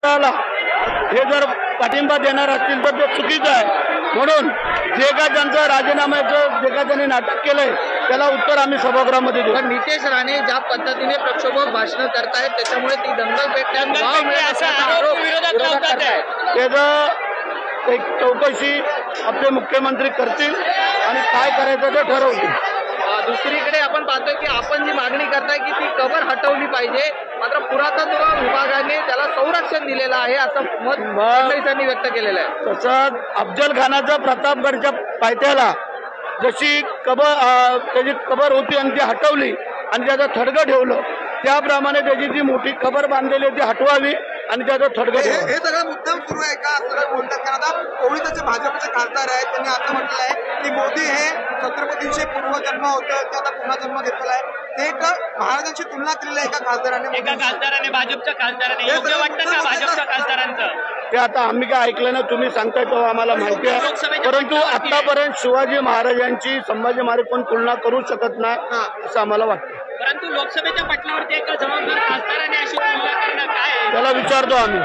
त्याला हे जर पाठिंबा देणार असतील तर ते चुकीचं आहे। म्हणून जे का त्यांचं राजीनाम्याचं जे का त्यांनी नाटक केलंय त्याला उत्तर आम्ही सभागृहामध्ये देऊ। पण नितेश राणे ज्या पद्धतीने प्रक्षोभक भाषण करतायत त्याच्यामुळे ती दंगल पेटण्यात असा आरोप विरोधक करतायत। त्याचं एक चौकशी आपले मुख्यमंत्री करतील आणि काय करायचं ते ठरवतील। दुसरीकडे आपण पाहतोय की आपण जी मागणी करताय की ती कबर हटवली पाहिजे, मात्र पुरातत्व विभागाने त्याला संरक्षण दिलेलं आहे असं मत फडणवीसांनी व्यक्त केलेलं आहे। तसंच अफजल खानाचा प्रतापगडच्या पायथ्याला जशी त्याची कबर होती आणि ती हटवली आणि त्याचं थडगं ठेवलं, त्याप्रमाणे त्याची जी मोठी कबर बांधलेली ती हटवावी आणि त्याचं थडगं ठेवावं। हे सगळं मुद्दाम सुरू आहे का असं बोलतात? कारण आता कोळीचे भाजपचे खासदार आहेत, त्यांनी असं म्हटलं आहे की मोदी हे छत्रपतींचे पूर्वजन्म होतं, ते आता पुन्हा जन्म घेतलेला आहे। ते एक महाराजांची तुलना केलेली आहे एका खासदाराने भाजपच्या खासदाराने योग्य वाटतं का भाजपच्या खासदारांचं? ते आता आम्ही काय ऐकलं ना, तुम्ही सांगताय तेव्हा आम्हाला माहिती आहे, परंतु आतापर्यंत शिवाजी महाराजांची संभाजी महाराज कोण तुलना करू शकत नाही असं आम्हाला वाटतं। परंतु लोकसभेच्या पटलावरती एका जबाबदार खासदाराने अशी तुलना करणं काय आहे? त्याला विचारतो आम्ही।